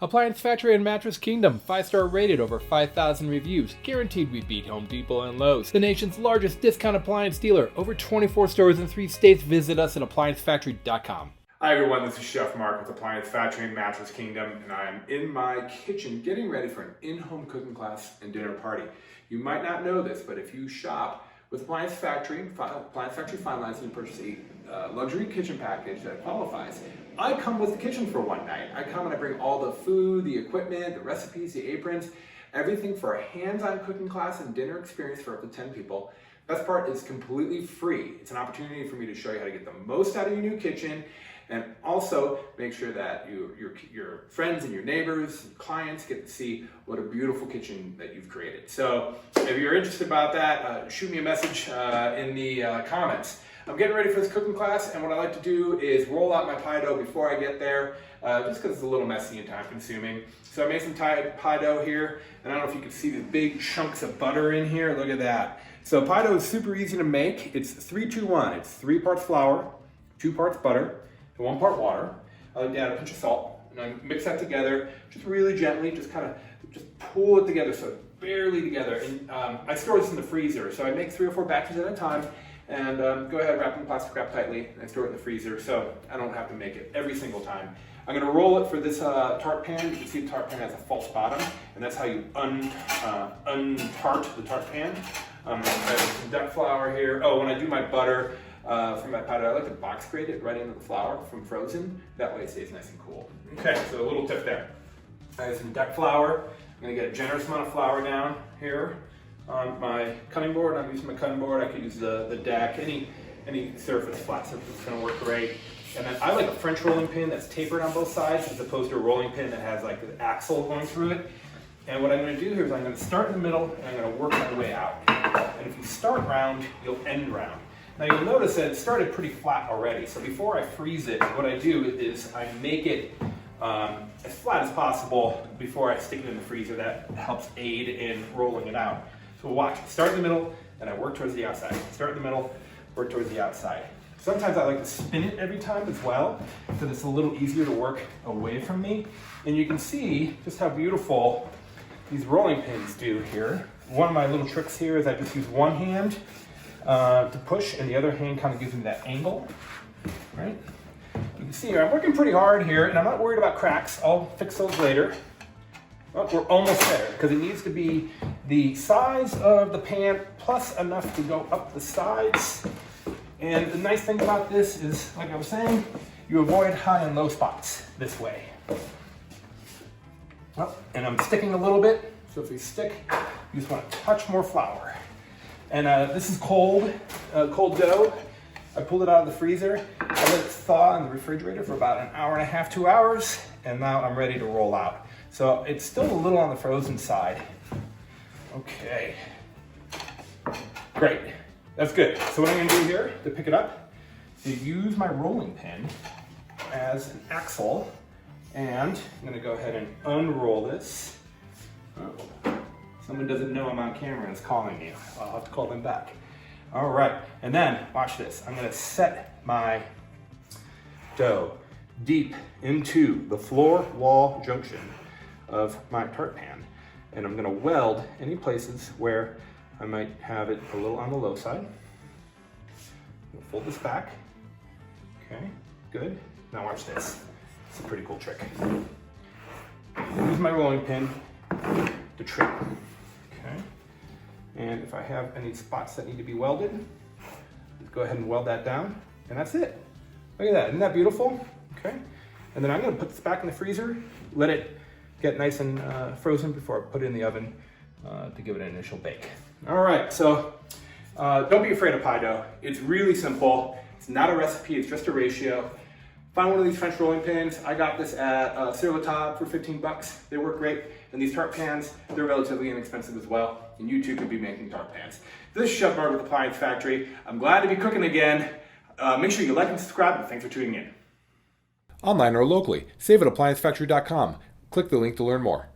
Appliance Factory and Mattress Kingdom, 5-star rated, over 5,000 reviews, guaranteed we beat Home Depot and Lowe's. The nation's largest discount appliance dealer, over 24 stores in 3 states. Visit us at ApplianceFactory.com. Hi everyone, this is Chef Mark with Appliance Factory and Mattress Kingdom, and I'm in my kitchen getting ready for an in-home cooking class and dinner party. You might not know this, but if you shop with Appliance Factory Finalized and purchase a luxury kitchen package that qualifies, I come with the kitchen for one night. I come and I bring all the food, the equipment, the recipes, the aprons, everything for a hands-on cooking class and dinner experience for up to 10 people. Best part is completely free. It's an opportunity for me to show you how to get the most out of your new kitchen, and also make sure that your friends and your neighbors and clients get to see what a beautiful kitchen that you've created. So if you're interested about that, shoot me a message in the comments. I'm getting ready for this cooking class, and what I like to do is roll out my pie dough before I get there, just because it's a little messy and time consuming. So I made some pie dough here, and I don't know if you can see the big chunks of butter in here. Look at that. So pie dough is super easy to make. It's 3-2-1. It's 3 parts flour, 2 parts butter, and 1 part water. I like to add a pinch of salt, and I mix that together just really gently, just pull it together so it's barely together. And I store this in the freezer, so I make 3 or 4 batches at a time, and go ahead, wrap it in plastic wrap tightly, and I store it in the freezer so I don't have to make it every single time. I'm gonna roll it for this tart pan. You can see the tart pan has a false bottom, and that's how you untart the tart pan. I have some duck flour here. Oh, when I do my butter for my pie dough, I like to box grate it right into the flour from frozen. That way it stays nice and cool. Okay, so a little tip there. I have some duck flour. I'm gonna get a generous amount of flour down here on my cutting board. I'm using my cutting board. I could use the deck, any surface, flat surface is gonna work great. And then I like a French rolling pin that's tapered on both sides as opposed to a rolling pin that has like the axle going through it. And what I'm gonna do here is I'm gonna start in the middle and I'm gonna work my way out. And if you start round, you'll end round. Now you'll notice that it started pretty flat already. So before I freeze it, what I do is I make it as flat as possible before I stick it in the freezer. That helps aid in rolling it out. So watch, start in the middle, and I work towards the outside. Start in the middle, work towards the outside. Sometimes I like to spin it every time as well, so it's a little easier to work away from me. And you can see just how beautiful these rolling pins do here. One of my little tricks here is I just use one hand to push, and the other hand kind of gives me that angle, right? You can see here, I'm working pretty hard here, and I'm not worried about cracks. I'll fix those later. Oh, we're almost there, because it needs to be the size of the pan plus enough to go up the sides. And the nice thing about this is, like I was saying, you avoid high and low spots this way. Oh, and I'm sticking a little bit, so if you stick, you just want to touch more flour. And this is cold dough. I pulled it out of the freezer. I let it thaw in the refrigerator for about an hour and a half, 2 hours, and now I'm ready to roll out. So it's still a little on the frozen side. Okay, great, that's good. So what I'm gonna do here to pick it up is use my rolling pin as an axle, and I'm gonna go ahead and unroll this. Oh, someone doesn't know I'm on camera and is calling me. I'll have to call them back. All right, and then watch this. I'm gonna set my dough deep into the floor wall junction of my tart pan, and I'm gonna weld any places where I might have it a little on the low side. I'll fold this back. Okay, good. Now watch this. It's a pretty cool trick. Use my rolling pin to trim. Okay, and if I have any spots that need to be welded, go ahead and weld that down, and that's it. Look at that, isn't that beautiful? Okay, and then I'm gonna put this back in the freezer, let it get nice and frozen before I put it in the oven to give it an initial bake. All right, so don't be afraid of pie dough. It's really simple. It's not a recipe, it's just a ratio. Find one of these French rolling pins. I got this at Sur La Table for 15 bucks. They work great. And these tart pans, they're relatively inexpensive as well. And you too could be making tart pans. This is Chef Mark with Appliance Factory. I'm glad to be cooking again. Make sure you like and subscribe, and thanks for tuning in. Online or locally, save at ApplianceFactory.com. Click the link to learn more.